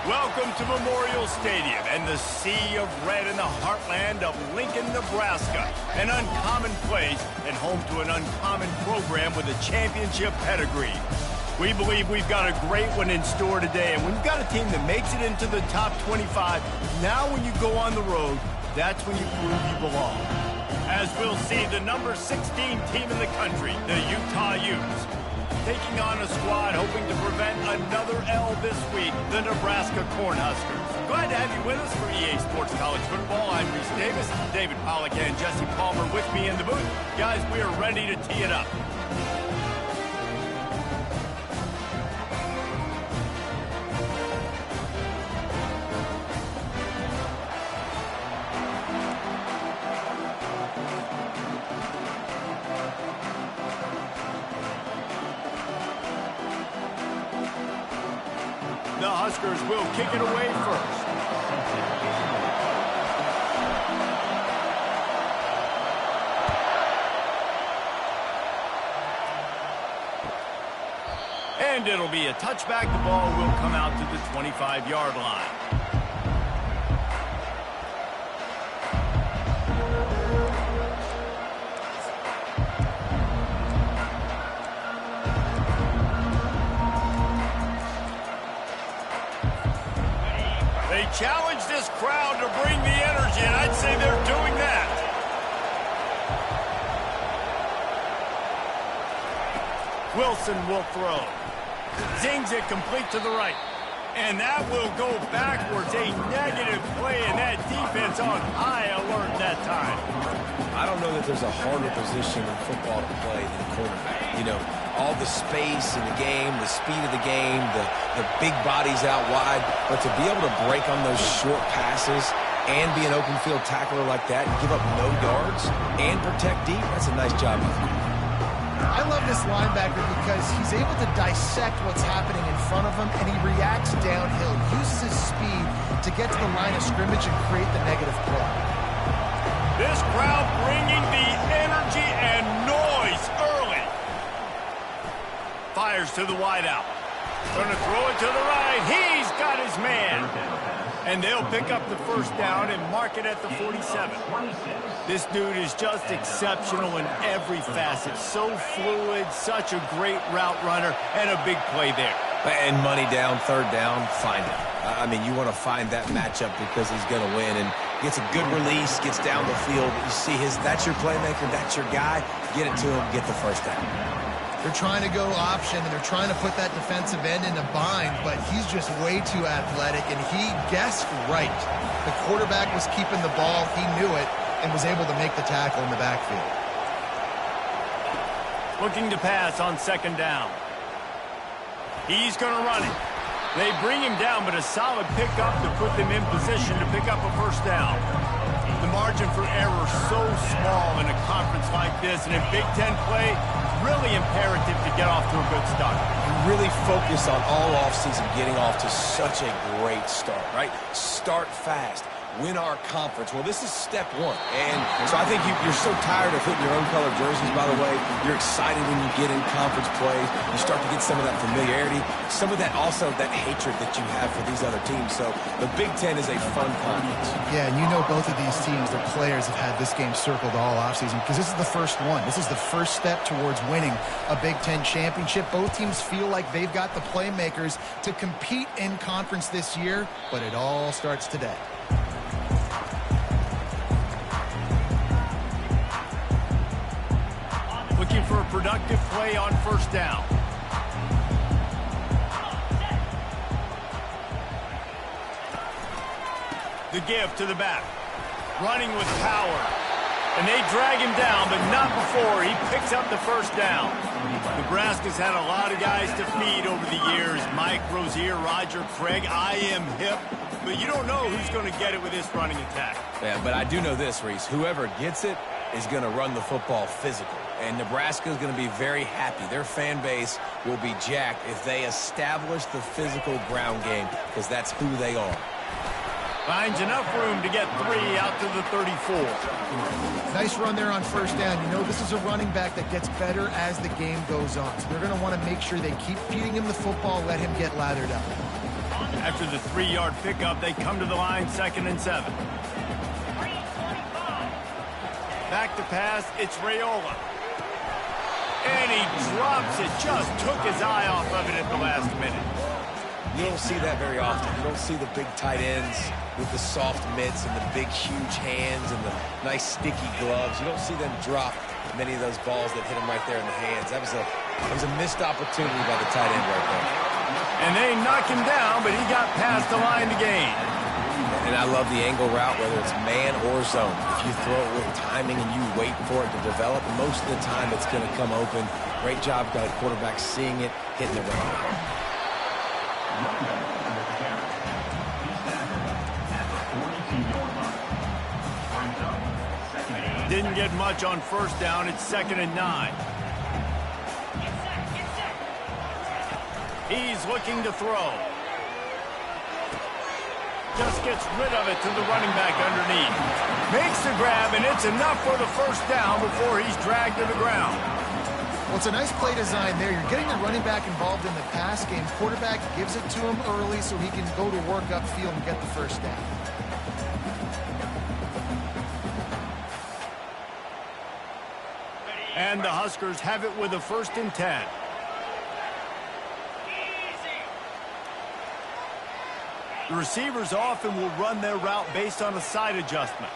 Welcome to Memorial Stadium and the sea of red in the heartland of Lincoln, Nebraska. An uncommon place and home to an uncommon program with a championship pedigree. We believe we've got a great one in store today, and we've got a team that makes it into the top 25. Now when you go on the road, that's when you prove you belong. As we'll see, the number 16 team in the country, the Utah Utes, taking on a squad hoping to prevent another L this week, the Nebraska Cornhuskers. Glad to have you with us for EA Sports College Football. I'm Reese Davis, David Pollack and Jesse Palmer with me in the booth. Guys, we are ready to tee it up. The Huskers will kick it away first. And it'll be a touchback. The ball will come out to the 25-yard line. They challenge this crowd to bring the energy, and I'd say they're doing that. Wilson will throw. Zings it complete to the right. And that will go backwards. A negative play, and that defense on high alert that time. I don't know that there's a harder position in football to play than quarterback. You know, all the space in the game, the speed of the game, the big bodies out wide. But to be able to break on those short passes and be an open field tackler like that and give up no yards and protect deep, that's a nice job. I love this linebacker because he's able to dissect what's happening in front of him, and he reacts downhill, uses his speed to get to the line of scrimmage and create the negative play. This crowd bringing the energy and noise early. Fires to the wideout. Going to throw it to the right. He's got his man. And they'll pick up the first down and mark it at the 47. This dude is just exceptional in every facet. So fluid, such a great route runner, and a big play there. And money down, third down, find him. I mean, you want to find that matchup because he's going to win. And gets a good release, gets down the field. You see that's your playmaker, that's your guy. Get it to him, get the first down. They're trying to go option, and they're trying to put that defensive end in a bind, but he's just way too athletic, and he guessed right. The quarterback was keeping the ball. He knew it and was able to make the tackle in the backfield. Looking to pass on second down. He's going to run it. They bring him down, but a solid pickup to put them in position to pick up a first down. The margin for error so small in a conference like this, and in Big Ten play, really imperative to get off to a good start. You really focus on all offseason getting off to such a great start, right? Start fast. Win our conference. Well, this is step one. And so I think you're so tired of hitting your own color jerseys, by the way. You're excited when you get in conference play. You start to get some of that familiarity, some of that also that hatred that you have for these other teams. So the Big Ten is a fun conference. Yeah, and you know both of these teams, their players have had this game circled all offseason because this is the first one. This is the first step towards winning a Big Ten championship. Both teams feel like they've got the playmakers to compete in conference this year, but it all starts today. Looking for a productive play on first down. The give to the back. Running with power. And they drag him down, but not before he picks up the first down. Nebraska's had a lot of guys to feed over the years. Mike Rozier, Roger Craig, I am hip. But you don't know who's going to get it with this running attack. Yeah, but I do know this, Reese. Whoever gets it is going to run the football physical. And Nebraska is going to be very happy. Their fan base will be jacked if they establish the physical ground game, because that's who they are. Finds enough room to get 3 out to the 34. Nice run there on first down. You know, this is a running back that gets better as the game goes on. So they're going to want to make sure they keep feeding him the football, let him get lathered up. After the 3-yard pickup, they come to the line 2nd and 7. Back to pass, it's Raiola. And he drops it, just took his eye off of it at the last minute. You don't see that very often. You don't see the big tight ends with the soft mitts and the big, huge hands and the nice, sticky gloves. You don't see them drop many of those balls that hit them right there in the hands. That was a missed opportunity by the tight end right there. And they knock him down, but he got past the line to gain. And I love the angle route, whether it's man or zone. If you throw it with timing and you wait for it to develop, most of the time it's going to come open. Great job by the quarterback seeing it, hitting the run. Didn't get much on 1st down. It's 2nd and 9. He's looking to throw. Just gets rid of it to the running back underneath. Makes the grab, and it's enough for the 1st down before he's dragged to the ground. Well, it's a nice play design there. You're getting the running back involved in the pass game. Quarterback gives it to him early so he can go to work upfield and get the 1st down. And the Huskers have it with a 1st and 10. The receivers often will run their route based on a side adjustment.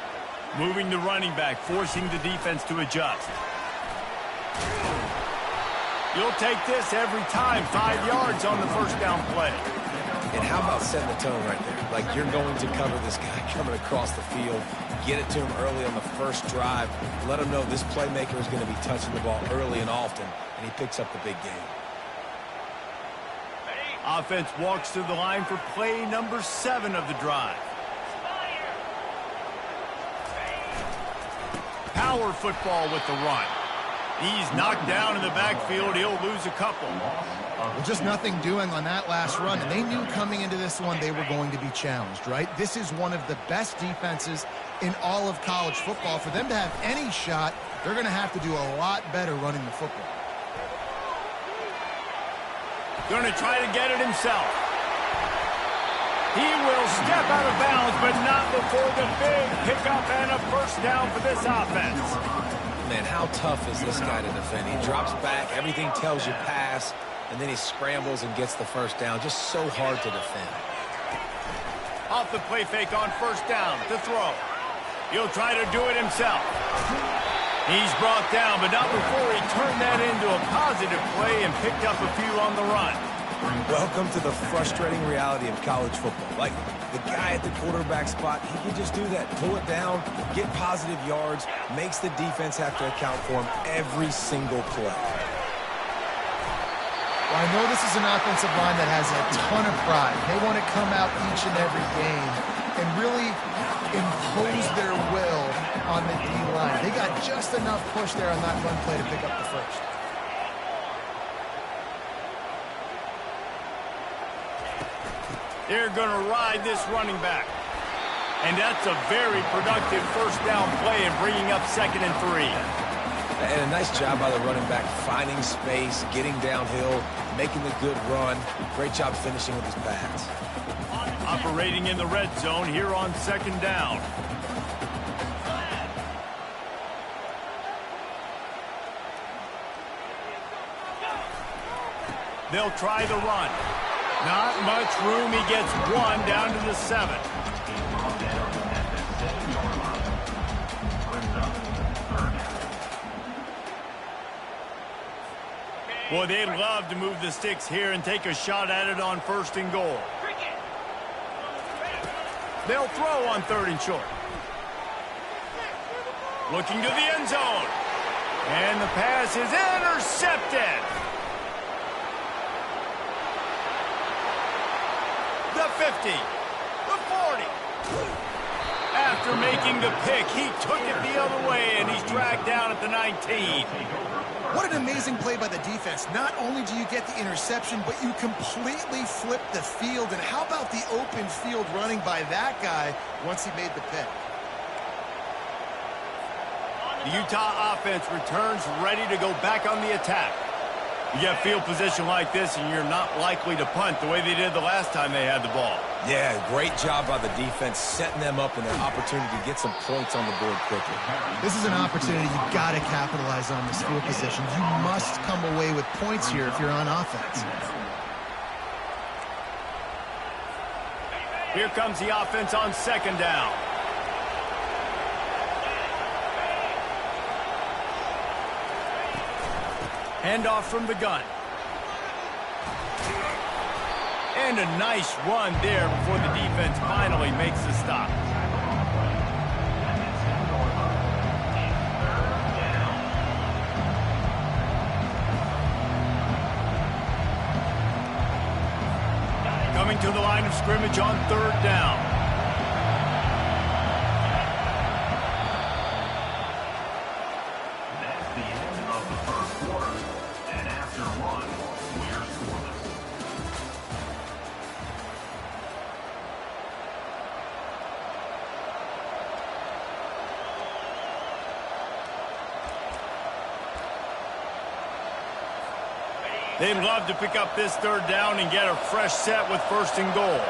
Moving the running back, forcing the defense to adjust. You'll take this every time. 5 yards on the 1st down play. And how about setting the tone right there? Like you're going to cover this guy coming across the field. Get it to him early on the 1st drive. Let him know this playmaker is going to be touching the ball early and often, and he picks up the big game. Offense walks to the line for play number 7 of the drive. Power football with the run. He's knocked down in the backfield. He'll lose a couple. Well, just nothing doing on that last run, and they knew coming into this one they were going to be challenged, right? This is one of the best defenses in all of college football. For them to have any shot, they're going to have to do a lot better running the football. Going to try to get it himself. He will step out of bounds, but not before the big pickup and a 1st down for this offense. Man, how tough is this guy to defend? He drops back, everything tells you pass, and then he scrambles and gets the 1st down. Just so hard to defend. Off the play fake on 1st down to throw. He'll try to do it himself. He's brought down, but not before he turned that into a positive play and picked up a few on the run. Welcome to the frustrating reality of college football. Like, the guy at the quarterback spot, he can just do that. Pull it down, get positive yards, makes the defense have to account for him every single play. Well, I know this is an offensive line that has a ton of pride. They want to come out each and every game and really impose their will on the D-line. They got just enough push there on that run play to pick up the 1st. They're going to ride this running back. And that's a very productive 1st down play and bringing up 2nd and 3. And a nice job by the running back, finding space, getting downhill, making a good run. Great job finishing with his pads. Operating in the red zone here on 2nd down. They'll try the run. Not much room. He gets 1 down to the 7. Boy, they'd love to move the sticks here and take a shot at it on 1st and goal. They'll throw on 3rd and short. Looking to the end zone. And the pass is intercepted. The 50. The 40. After making the pick, he took it the other way, and he's dragged down at the 19. What an amazing play by the defense. Not only do you get the interception, but you completely flip the field. And how about the open field running by that guy once he made the pick? The Utah offense returns ready to go back on the attack. You get field position like this, and you're not likely to punt the way they did the last time they had the ball. Yeah, great job by the defense, setting them up in an opportunity to get some points on the board quickly. This is an opportunity you've got to capitalize on this field position. You must come away with points here if you're on offense. Here comes the offense on second down. Handoff from the gun. And a nice run there before the defense finally makes the stop. Coming to the line of scrimmage on third down. They'd love to pick up this third down and get a fresh set with first and goal.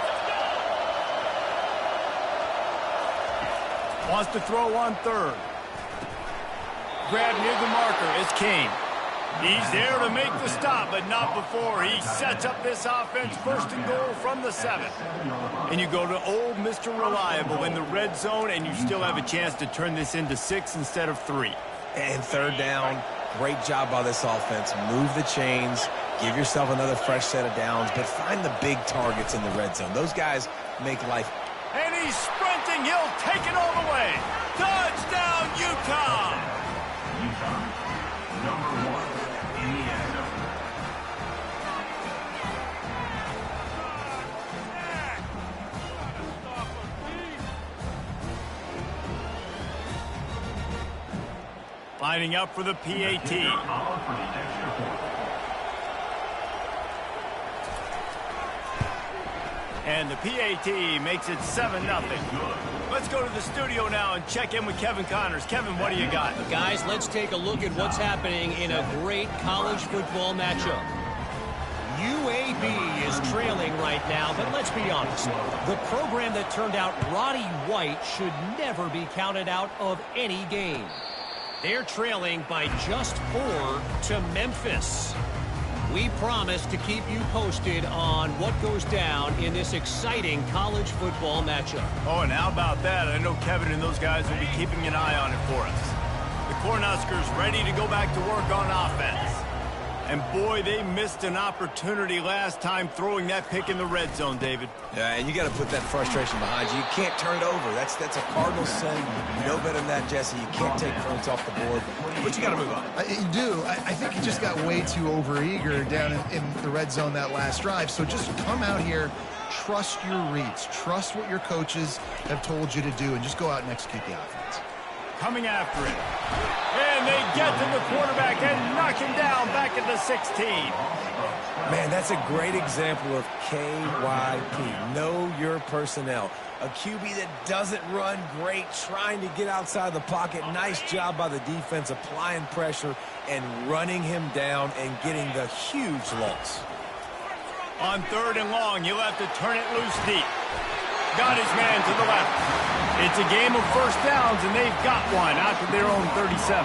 Wants to throw on third. Grab near the marker is King. He's there to make the stop, but not before he sets up this offense first and goal from the 7. And you go to old Mr. Reliable in the red zone, and you still have a chance to turn this into 6 instead of 3. And third down. Great job by this offense. Move the chains. Give yourself another fresh set of downs, but find the big targets in the red zone. Those guys make life. And he's sprinting. He'll take it all the way. Touchdown, Utah! Number 1 in the end zone. Lining up for the PAT. And the PAT makes it 7-0. Let's go to the studio now and check in with Kevin Connors. Kevin, what do you got? Guys, let's take a look at what's happening in a great college football matchup. UAB is trailing right now, but let's be honest. The program that turned out Roddy White should never be counted out of any game. They're trailing by just 4 to Memphis. We promise to keep you posted on what goes down in this exciting college football matchup. Oh, and how about that? I know Kevin and those guys will be keeping an eye on it for us. The Cornhuskers ready to go back to work on offense. And boy, they missed an opportunity last time throwing that pick in the red zone, David. Yeah, and you got to put that frustration behind you. You can't turn it over. That's a cardinal sin. You know better than that, Jesse. You can't take points off the board, but you got to move on. You do. I think he just got way too overeager down in the red zone that last drive. So just come out here, trust your reads, trust what your coaches have told you to do, and just go out and execute the offense. Coming after it. And they get to the quarterback and knock him down back at the 16. Man, that's a great example of KYP. Know your personnel. A QB that doesn't run great, trying to get outside the pocket. Nice job by the defense applying pressure and running him down and getting the huge loss. On third and long, he'll have to turn it loose deep. Got his man to the left. It's a game of first downs, and they've got one out to their own 37.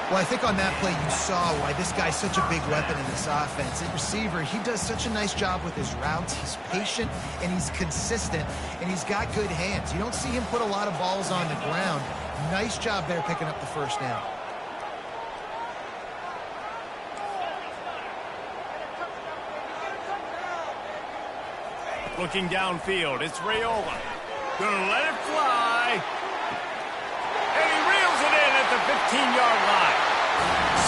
Well, I think on that play you saw why this guy's such a big weapon in this offense. At receiver, he does such a nice job with his routes. He's patient, and he's consistent, and he's got good hands. You don't see him put a lot of balls on the ground. Nice job there picking up the first down. Looking downfield, it's Raiola. Gonna let it fly. And he reels it in at the 15-yard line.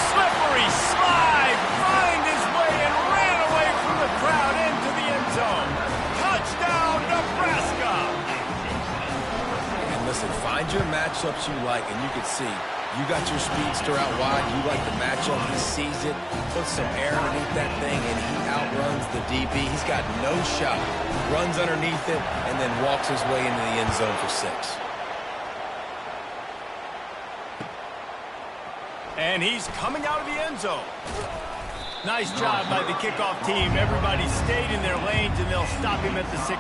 Slippery slide, find his way and ran away from the crowd into the end zone. Touchdown, Nebraska. And listen, find your matchups you like, and you can see you got your speedster out wide. You like the matchup. He sees it, puts some air underneath that thing, and he outruns the DB. He's got no shot. Runs underneath it, and then walks his way into the end zone for 6. And he's coming out of the end zone. Nice job by the kickoff team. Everybody stayed in their lanes, and they'll stop him at the 16.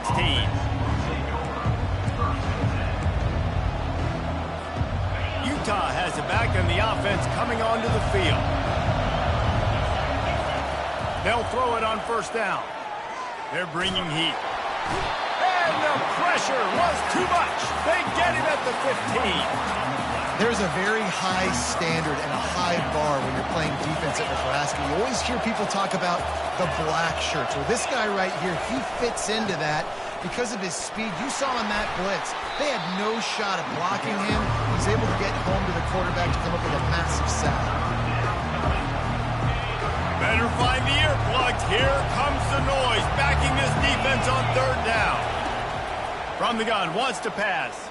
Utah has it back, and the offense coming onto the field. They'll throw it on first down. They're bringing heat. And the pressure was too much. They get him at the 15. There's a very high standard and a high bar when you're playing defense at Nebraska. You always hear people talk about the black shirts. Well, this guy right here, he fits into that because of his speed. You saw in that blitz, they had no shot at blocking him. He's able to get home to the quarterback to come up with a massive sack. Better find the earplugs. Here comes the noise, backing this defense on third down. From the gun, wants to pass.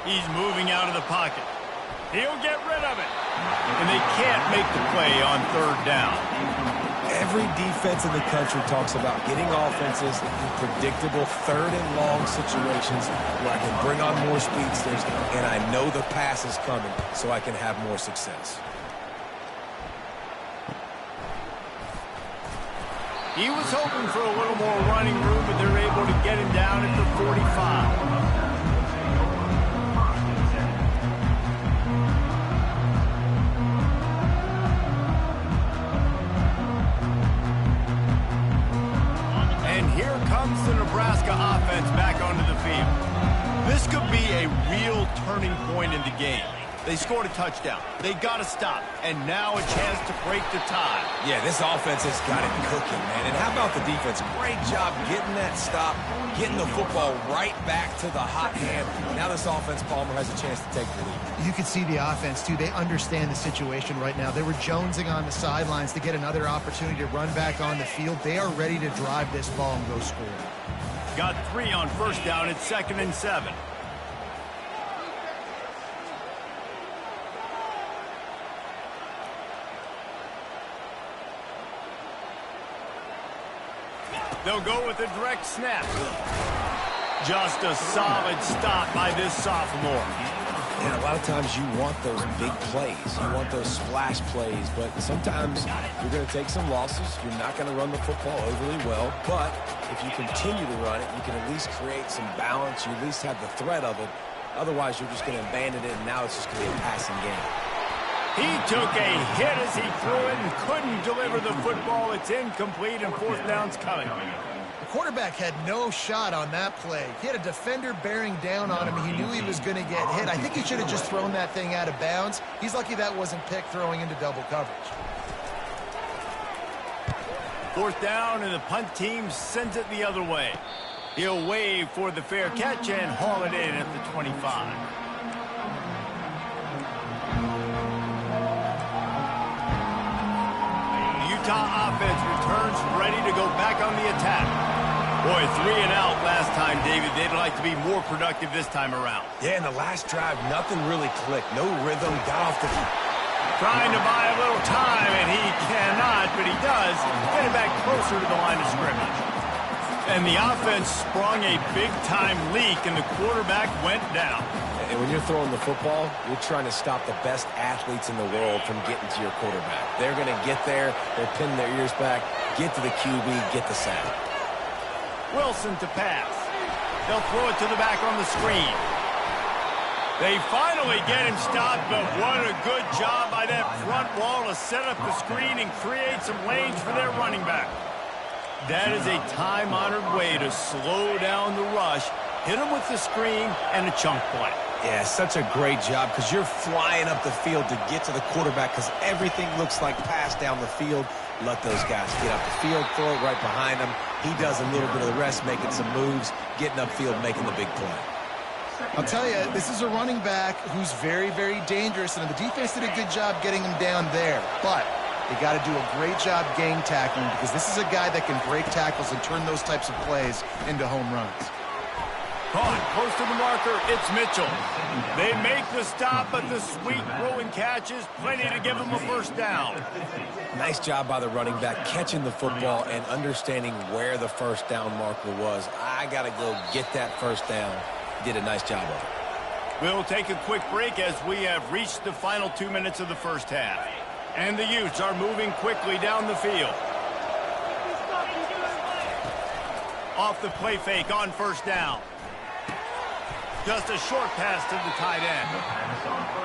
He's moving out of the pocket. He'll get rid of it. And they can't make the play on third down. Every defense in the country talks about getting offenses in predictable third and long situations where I can bring on more speedsters and I know the pass is coming so I can have more success. He was hoping for a little more running room, but they're able to get him down at the 45. The Nebraska offense back onto the field. This could be a real turning point in the game. They scored a touchdown. They got to stop. And now a chance to break the tie. Yeah, this offense has got it cooking, man. And how about the defense? Great job getting that stop, getting the football right back to the hot hand. Now this offense, Palmer, has a chance to take the lead. You can see the offense, too. They understand the situation right now. They were jonesing on the sidelines to get another opportunity to run back on the field. They are ready to drive this ball and go score. Got 3 on first down. It's 2nd and 7. They'll go with a direct snap. Just a solid stop by this sophomore. And a lot of times you want those big plays. You want those splash plays. But sometimes you're going to take some losses. You're not going to run the football overly well. But if you continue to run it, you can at least create some balance. You at least have the threat of it. Otherwise, you're just going to abandon it, and now it's just going to be a passing game. He took a hit as he threw it and couldn't deliver the football. It's incomplete, and fourth down's coming. The quarterback had no shot on that play. He had a defender bearing down on him. He knew he was going to get hit. I think he should have just thrown that thing out of bounds. He's lucky that wasn't picked throwing into double coverage. Fourth down, and the punt team sends it the other way. He'll wave for the fair catch and haul it in at the 25. Utah offense returns ready to go back on the attack. Boy, 3 and out last time, David. They'd like to be more productive this time around. Yeah, in the last drive, nothing really clicked. No rhythm, got off the... Trying to buy a little time, and he cannot, but he does. Getting back closer to the line of scrimmage. And the offense sprung a big-time leak, and the quarterback went down. And when you're throwing the football, you're trying to stop the best athletes in the world from getting to your quarterback. They're going to get there, they're pinning their ears back, get to the QB, get the sack. Wilson to pass. They'll throw it to the back on the screen. They finally get him stopped, but what a good job by that front wall to set up the screen and create some lanes for their running back. That is a time-honored way to slow down the rush, hit him with the screen, and a chunk play. Yeah, such a great job because you're flying up the field to get to the quarterback because everything looks like pass down the field. Let those guys get up the field, throw it right behind him. He does a little bit of the rest, making some moves, getting upfield, making the big play. I'll tell you, this is a running back who's very, very dangerous, and the defense did a good job getting him down there. But they got to do a great job game tackling because this is a guy that can break tackles and turn those types of plays into home runs. Caught close to the marker, it's Mitchell. They make the stop, but the sweet throw and catch is plenty to give them a first down. Nice job by the running back catching the football and understanding where the first down marker was. I got to go get that first down. Did a nice job of it. We'll take a quick break as we have reached the final 2 minutes of the first half. And the Utes are moving quickly down the field. Off the play fake on first down. Just a short pass to the tight end.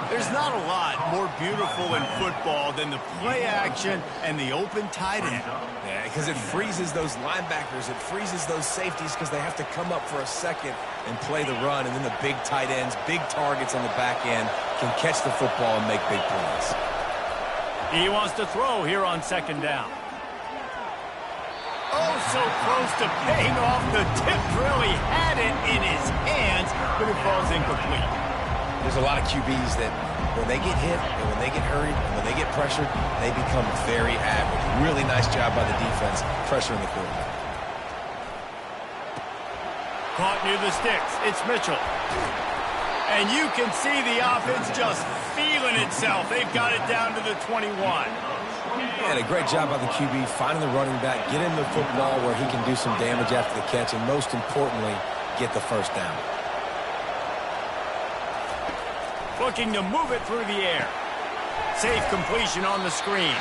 There's not a lot more beautiful in football than the play action and the open tight end. Yeah, because it freezes those linebackers. It freezes those safeties because they have to come up for a second and play the run. And then the big tight ends, big targets on the back end can catch the football and make big plays. He wants to throw here on second down. Oh, so close to paying off the tip drill. He had it in his hands, but it falls incomplete. There's a lot of QBs that when they get hit and when they get hurried and when they get pressured, they become very average. Really nice job by the defense pressuring the quarterback. Caught near the sticks. It's Mitchell. And you can see the offense just feeling itself. They've got it down to the 21. And a great job by the QB finding the running back, get him the football where he can do some damage after the catch, and most importantly, get the first down. Looking to move it through the air. Safe completion on the screen.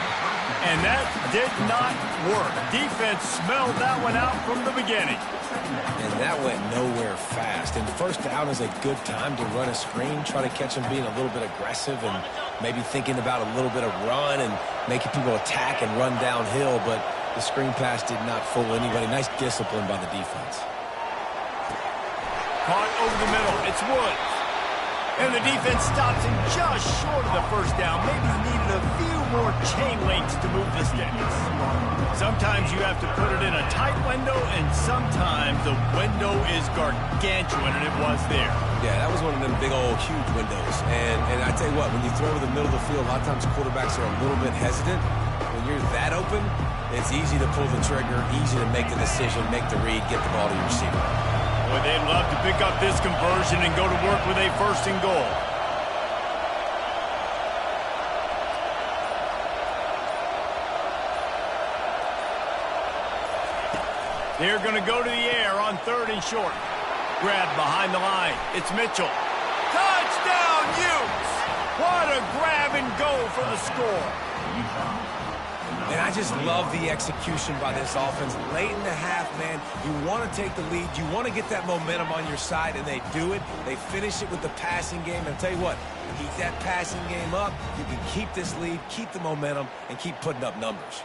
And that did not work. Defense smelled that one out from the beginning. And that went nowhere fast. And first down is a good time to run a screen, try to catch them being a little bit aggressive and maybe thinking about a little bit of run and making people attack and run downhill. But the screen pass did not fool anybody. Nice discipline by the defense. Caught over the middle. It's Woods. And the defense stops him just short of the first down. Maybe he needed a few more chain links to move the sticks. Sometimes you have to put it in a tight window, and sometimes the window is gargantuan, and it was there. Yeah, that was one of them big old huge windows. And I tell you what, when you throw over the middle of the field, a lot of times quarterbacks are a little bit hesitant. When you're that open, it's easy to pull the trigger, easy to make the decision, make the read, get the ball to your receiver. Boy, they'd love to pick up this conversion and go to work with a first and goal. They're going to go to the air on third and short. Grab behind the line. It's Mitchell. Touchdown, Utes! What a grab and go for the score. And I just love the execution by this offense. Late in the half, man, you want to take the lead. You want to get that momentum on your side, and they do it. They finish it with the passing game. And I'll tell you what, keep that passing game up. You can keep this lead, keep the momentum, and keep putting up numbers.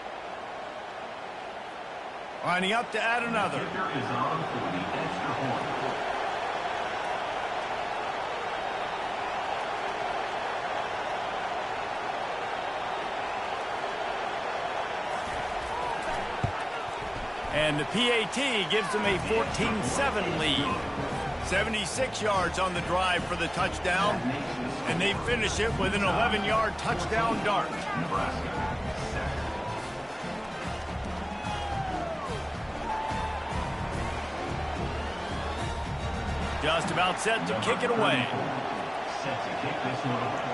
Lining up to add another. And the PAT gives them a 14-7 lead. 76 yards on the drive for the touchdown, and they finish it with an 11-yard touchdown dart. Just about set to kick it away. Set to kick this one away.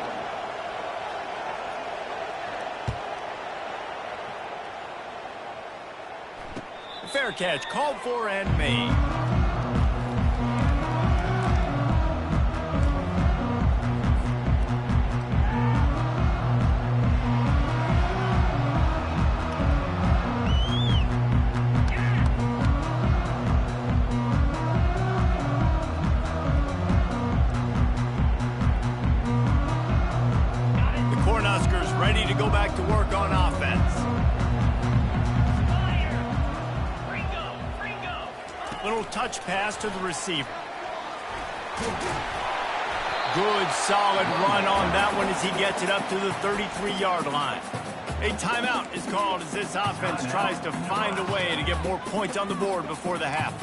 Fair catch called for and made. The Cornhuskers ready to go back to work on offense. Little touch pass to the receiver. Good, solid run on that one as he gets it up to the 33-yard line. A timeout is called as this offense tries to find a way to get more points on the board before the half.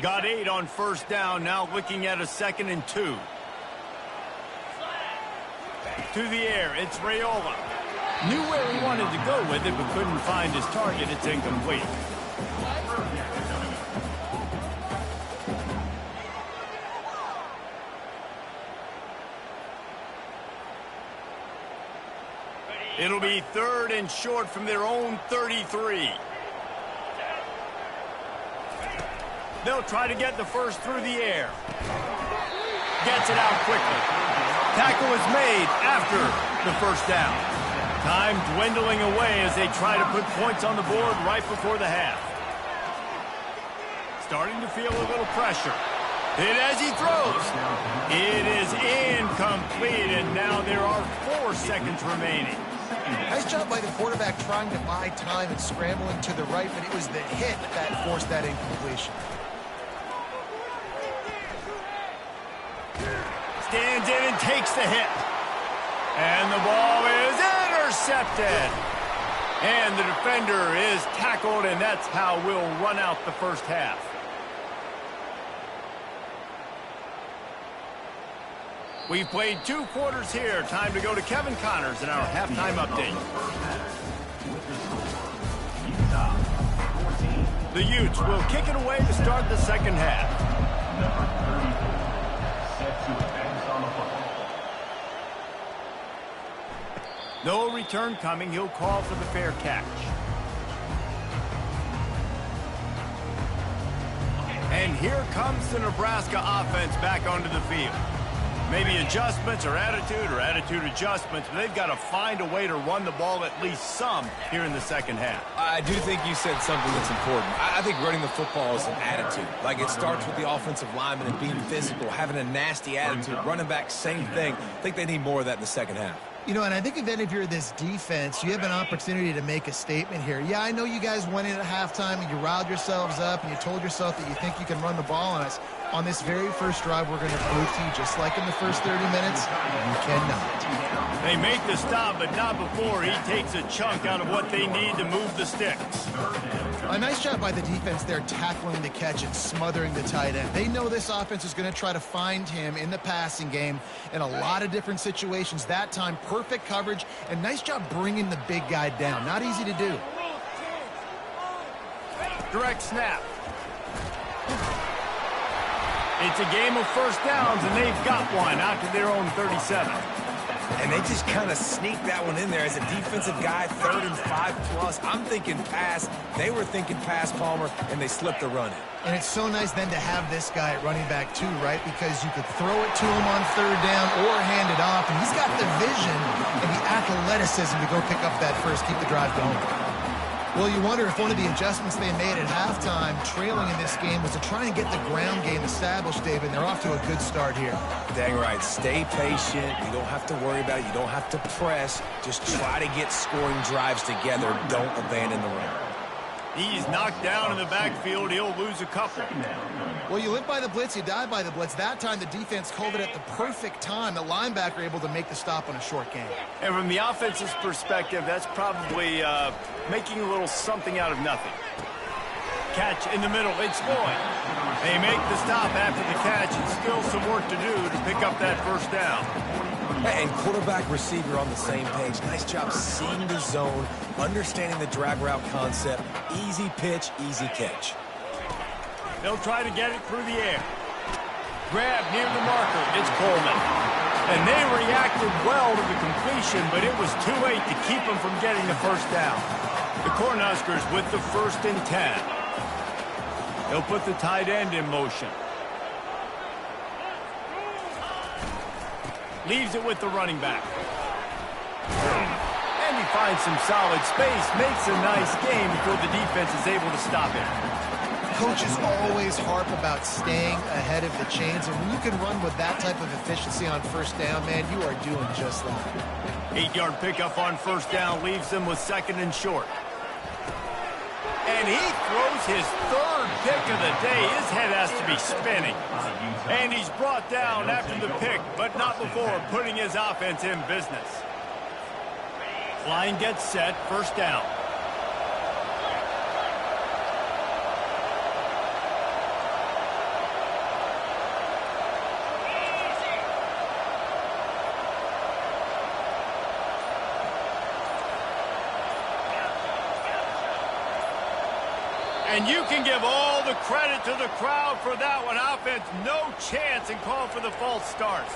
Got 8 on first down, now looking at a 2nd and 2. To the air, it's Raiola. Knew where he wanted to go with it, but couldn't find his target. It's incomplete. It'll be 3rd and short from their own 33. They'll try to get the first through the air. Gets it out quickly. Tackle is made after the first down. Time dwindling away as they try to put points on the board right before the half. Starting to feel a little pressure. Hit as he throws. It is incomplete, and now there are 4 seconds remaining. Nice job by the quarterback trying to buy time and scrambling to the right, but it was the hit that forced that incompletion. Stands in and takes the hit. And the ball is intercepted. And the defender is tackled, and that's how we'll run out the first half. We've played 2 quarters here. Time to go to Kevin Connors in our halftime update. The Utes will kick it away to start the second half. No return coming. He'll call for the fair catch. And here comes the Nebraska offense back onto the field. Maybe adjustments or attitude adjustments, but they've got to find a way to run the ball at least some here in the second half. I do think you said something that's important. I think running the football is an attitude. Like, it starts with the offensive lineman and being physical, having a nasty attitude. Running back, same thing. I think they need more of that in the second half. You know, and I think then if you're this defense, you have an opportunity to make a statement here. Yeah, I know you guys went in at halftime and you riled yourselves up and you told yourself that you think you can run the ball on us. On this very first drive, we're going to prove to you, just like in the first 30 minutes, you cannot. They make the stop, but not before he takes a chunk out of what they need to move the sticks. A nice job by the defense there, tackling the catch and smothering the tight end. They know this offense is going to try to find him in the passing game in a lot of different situations. That time, perfect coverage, and nice job bringing the big guy down. Not easy to do. Direct snap. It's a game of first downs, and they've got one out to their own 37. And they just kind of sneaked that one in there as a defensive guy, 3rd and 5+. I'm thinking pass. They were thinking pass, Palmer, and they slipped the run in. And it's so nice then to have this guy at running back too, right? Because you could throw it to him on 3rd down or hand it off, and he's got the vision and the athleticism to go pick up that first, keep the drive going. Well, you wonder if one of the adjustments they made at halftime, trailing in this game, was to try and get the ground game established, David. They're off to a good start here. Dang right. Stay patient. You don't have to worry about it. You don't have to press. Just try to get scoring drives together. Don't abandon the run. He's knocked down in the backfield. He'll lose a couple. Well, you live by the blitz, you die by the blitz. That time, the defense called it at the perfect time. The linebacker able to make the stop on a short game. And from the offense's perspective, that's probably making a little something out of nothing. Catch in the middle. It's Lloyd. They make the stop after the catch, and still some work to do to pick up that first down. And quarterback, receiver on the same page. Nice job seeing the zone, understanding the drag route concept. Easy pitch, easy catch. They'll try to get it through the air. Grab near the marker. It's Coleman. And they reacted well to the completion, but it was too late to keep them from getting the first down. The Cornhuskers with the 1st and 10. They'll put the tight end in motion. Leaves it with the running back. And he finds some solid space, makes a nice game before the defense is able to stop him. Coaches always harp about staying ahead of the chains, and when you can run with that type of efficiency on first down, man, you are doing just that. 8-yard pickup on first down leaves them with 2nd and short. And he throws his 3rd pick of the day. His head has to be spinning. And he's brought down after the pick, but not before putting his offense in business. Line gets set, first down. And you can give all the credit to the crowd for that one. Offense, no chance, and call for the false start.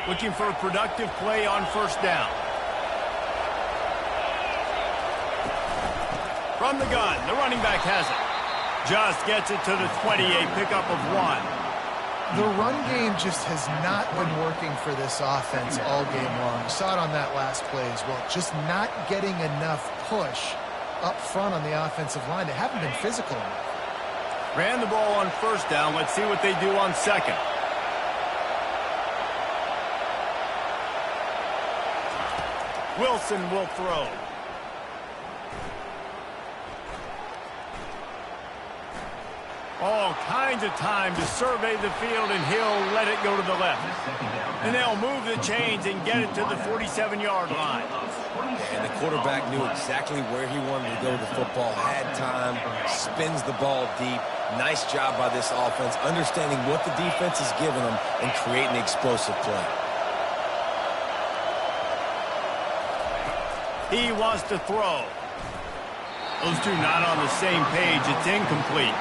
Looking for a productive play on first down. From the gun, the running back has it. Just gets it to the 20, a pickup of 1. The run game just has not been working for this offense all game long. You saw it on that last play as well. Just not getting enough push up front on the offensive line. They haven't been physical enough. Ran the ball on first down. Let's see what they do on second. Wilson will throw. All kinds of time to survey the field, and he'll let it go to the left. And they'll move the chains and get it to the 47-yard line. And the quarterback knew exactly where he wanted to go with the football, had time, spins the ball deep. Nice job by this offense, understanding what the defense is giving them and creating explosive play. He wants to throw. Those two not on the same page. It's incomplete.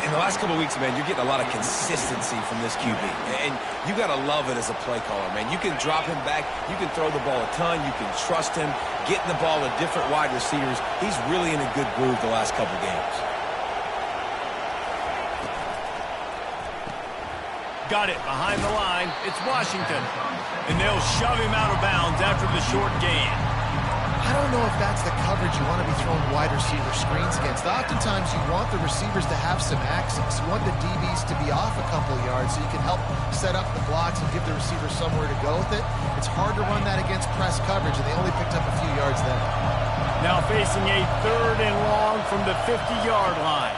In the last couple of weeks, man, you're getting a lot of consistency from this QB. And you got to love it as a play caller, man. You can drop him back. You can throw the ball a ton. You can trust him. Getting the ball to different wide receivers. He's really in a good groove the last couple games. Got it behind the line. It's Washington. And they'll shove him out of bounds after the short gain. I don't know if that's the coverage you want to be throwing wide receiver screens against. Oftentimes, you want the receivers to have some access. You want the DBs to be off a couple yards so you can help set up the blocks and give the receiver somewhere to go with it. It's hard to run that against press coverage, and they only picked up a few yards there. Now facing a 3rd and long from the 50-yard line.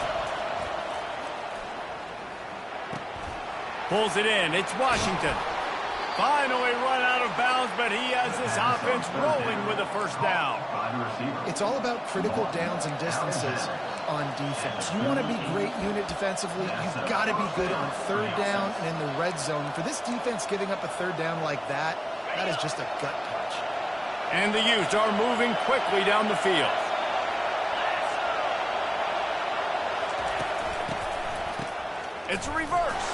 Pulls it in. It's Washington. Finally run out of bounds, but he has this offense rolling with a first down. It's all about critical downs and distances on defense. You want to be great unit defensively, you've got to be good on 3rd down and in the red zone. For this defense giving up a 3rd down like that, that is just a gut punch. And the Utes are moving quickly down the field. It's a reverse.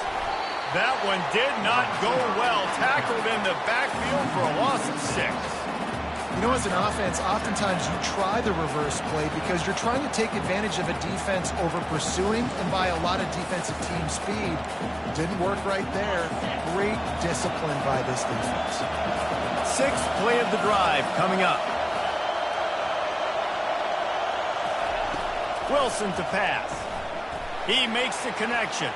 That one did not go well. Tackled in the backfield for a loss of 6. You know, as an offense, oftentimes you try the reverse play because you're trying to take advantage of a defense over pursuing and by a lot of defensive team speed. Didn't work right there. Great discipline by this defense. 6th play of the drive coming up. Wilson to pass. He makes the connection.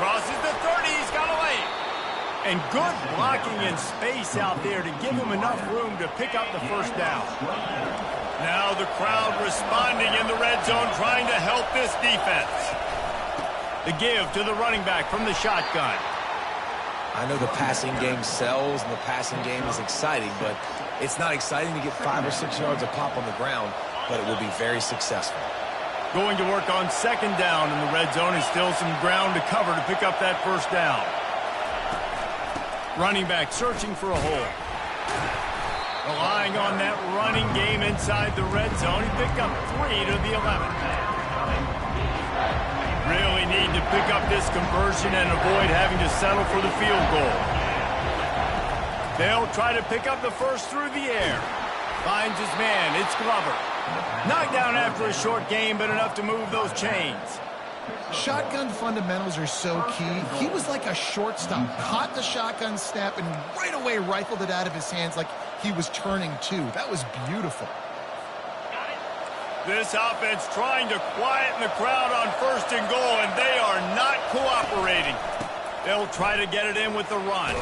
Crosses the 30, he's got away. And good blocking in space out there to give him enough room to pick up the first down. Now the crowd responding in the red zone, trying to help this defense. The give to the running back from the shotgun. I know the passing game sells and the passing game is exciting, but it's not exciting to get 5 or 6 yards a pop on the ground, but it will be very successful. Going to work on 2nd down in the red zone, and still some ground to cover to pick up that first down. Running back searching for a hole. Relying on that running game inside the red zone. He picked up 3 to the 11. Really need to pick up this conversion and avoid having to settle for the field goal. They'll try to pick up the first through the air. Finds his man. It's Glover. Knocked down after a short game, but enough to move those chains. Shotgun fundamentals are so key. He was like a shortstop. Caught the shotgun snap and right away rifled it out of his hands like he was turning too. That was beautiful. This offense trying to quieten the crowd on 1st and goal, and they are not cooperating. They'll try to get it in with the run.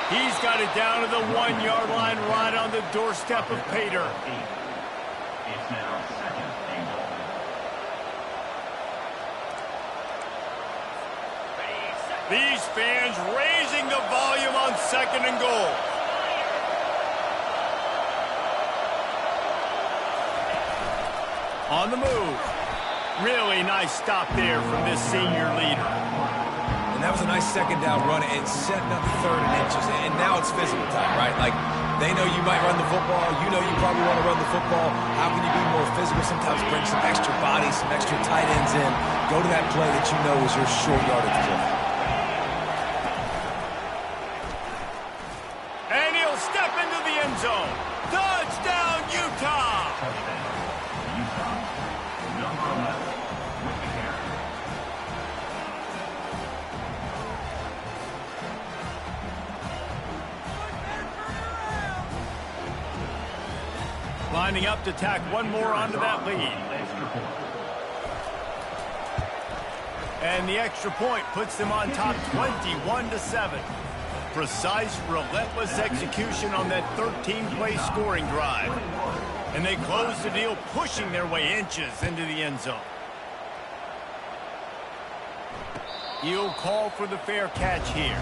He's got it down to the 1-yard line right on the doorstep of Pater. It's now 2nd and goal. These fans raising the volume on 2nd and goal. On the move. Really nice stop there from this senior leader. And that was a nice 2nd down run and setting up 3rd and inches. And now it's physical time, right? Like, they know you might run the football. You know you probably want to run the football. How can you be more physical? Sometimes bring some extra bodies, some extra tight ends in. Go to that play that you know is your short yardage play. And he'll step into the end zone. Touchdown, Utah! lining up to tack one more onto that lead. And the extra point puts them on top 21-7. Precise, relentless execution on that 13-play scoring drive. And they close the deal, pushing their way inches into the end zone. He'll call for the fair catch here.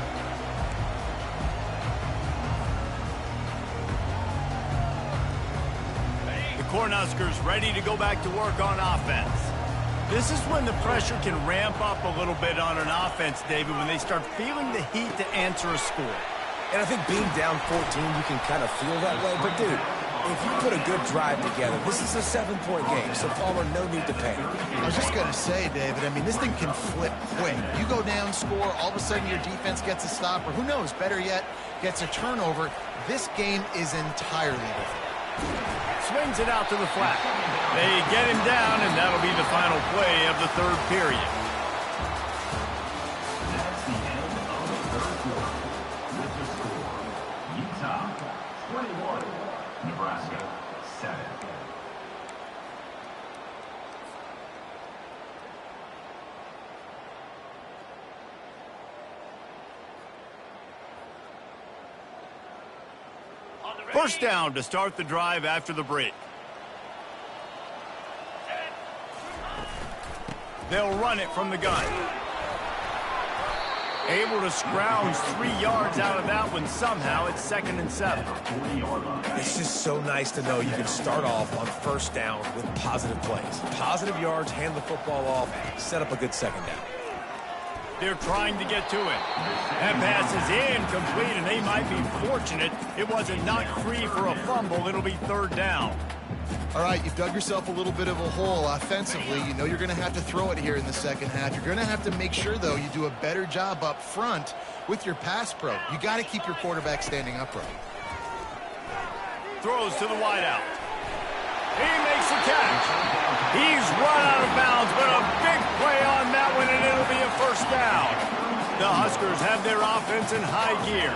The Cornhuskers ready to go back to work on offense. This is when the pressure can ramp up a little bit on an offense, David, when they start feeling the heat to answer a score. And I think being down 14, you can kind of feel that way. But, dude, if you put a good drive together, this is a 7-point game, so Palmer, no need to panic. I was just going to say, David, I mean, this thing can flip quick. You go down, score, all of a sudden your defense gets a stop, or who knows, better yet, gets a turnover. This game is entirely different. Swings it out to the flat. They get him down, and that'll be the final play of the third period. That's the end of the third quarter. With the score, Utah 21, Nebraska 7. First down to start the drive after the break. They'll run it from the gun. Able to scrounge 3 yards out of that one somehow. It's 2nd and 7. It's just so nice to know you can start off on first down with positive plays. Positive yards, hand the football off, set up a good second down. They're trying to get to it. That pass is incomplete, and they might be fortunate it wasn't knocked free for a fumble. It'll be third down. All right, you've dug yourself a little bit of a hole offensively. You know you're going to have to throw it here in the second half. You're going to have to make sure, though, you do a better job up front with your pass pro. You got to keep your quarterback standing upright. Throws to the wideout. He makes the catch. He's run out of bounds, but a big play on that one, and it'll be a first down. The Huskers have their offense in high gear.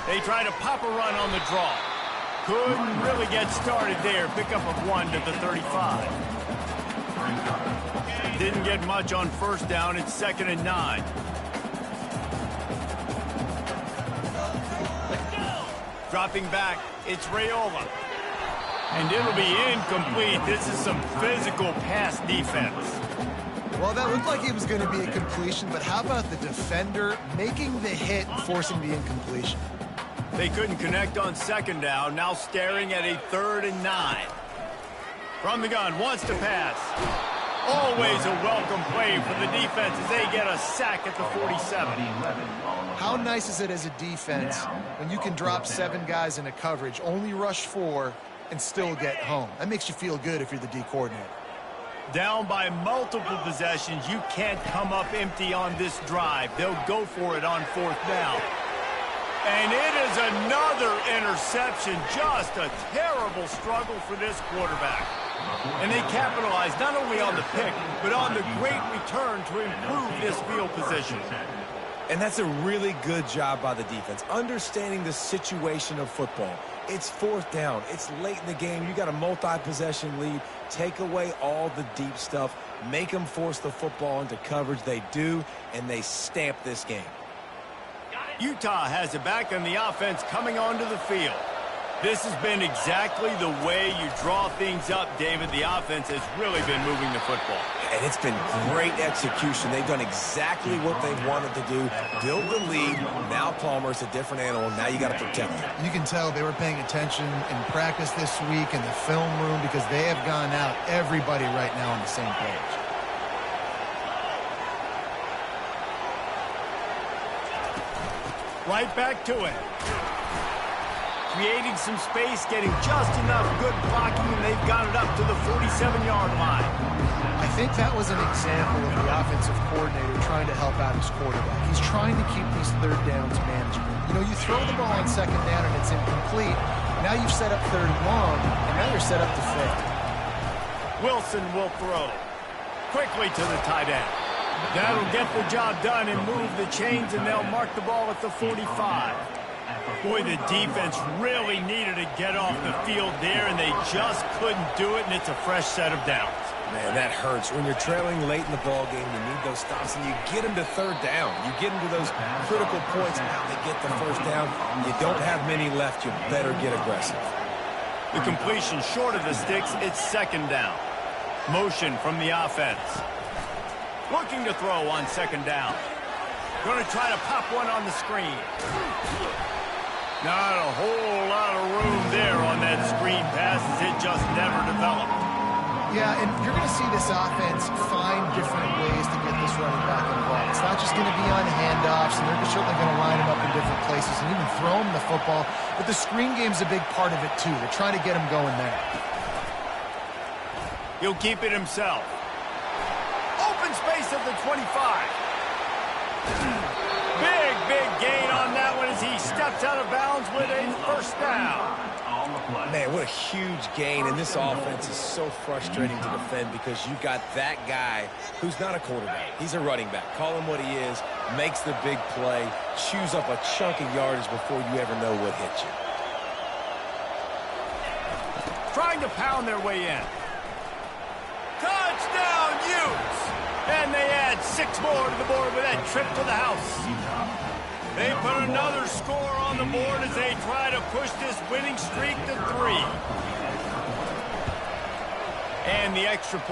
They try to pop a run on the draw. Couldn't really get started there. Pickup of 1 to the 35. Didn't get much on first down. It's 2nd and 9. Dropping back, it's Raiola. And it'll be incomplete. This is some physical pass defense. Well, that looked like it was going to be a completion, but how about the defender making the hit and forcing the incompletion? They couldn't connect on second down. Now staring at a 3rd and 9. From the gun, wants to pass. Always a welcome play for the defense as they get a sack at the 47. How nice is it as a defense when you can drop 7 guys into coverage, only rush 4, and still get home? That makes you feel good if you're the D coordinator. Down by multiple possessions, you can't come up empty on this drive. They'll go for it on 4th down. And it is another interception. Just a terrible struggle for this quarterback. And they capitalize not only on the pick, but on the great return to improve this field position. And that's a really good job by the defense, understanding the situation of football. It's 4th down. It's late in the game. You got a multi-possession lead. Take away all the deep stuff. Make them force the football into coverage. They do, and they stamp this game. Utah has it back on the offense coming onto the field. This has been exactly the way you draw things up, David. The offense has really been moving the football. And it's been great execution. They've done exactly what they wanted to do. Build the lead. Now Palmer's a different animal. Now you got to protect him. You can tell they were paying attention in practice this week in the film room because they have gone out, everybody right now on the same page. Right back to it. Creating some space, getting just enough good blocking, and they've got it up to the 47-yard line. I think that was an example of the offensive coordinator trying to help out his quarterback. He's trying to keep these 3rd downs manageable. You know, you throw the ball on 2nd down and it's incomplete. Now you've set up 3rd and long, and now you're set up to 5th. Wilson will throw. Quickly to the tight end. That'll get the job done and move the chains, and they'll mark the ball at the 45. Boy, the defense really needed to get off the field there, and they just couldn't do it, and it's a fresh set of downs. Man, that hurts. When you're trailing late in the ball game, you need those stops, and you get them to third down. You get them to those critical points. Now they get the first down. You don't have many left. You better get aggressive. The completion short of the sticks, it's second down. Motion from the offense. Looking to throw on second down. Going to try to pop one on the screen. Not a whole lot of room there on that screen pass as it just never developed. Yeah, and you're going to see this offense find different ways to get this running back involved. It's not just going to be on handoffs, and they're certainly going to line him up in different places and even throw him the football. But the screen game's a big part of it, too. They're trying to get him going there. He'll keep it himself. Open space at the 25. Big gain on that one as he steps out of bounds with a first down. Man, what a huge gain, and this offense is so frustrating to defend because you've got that guy who's not a quarterback. He's a running back. Call him what he is, makes the big play, chews up a chunk of yardage before you ever know what hit you. Trying to pound their way in. Touchdown, Utes! And they add 6 more to the board with that trip to the house. They put another score on the board as they try to push this winning streak to 3. And the extra point.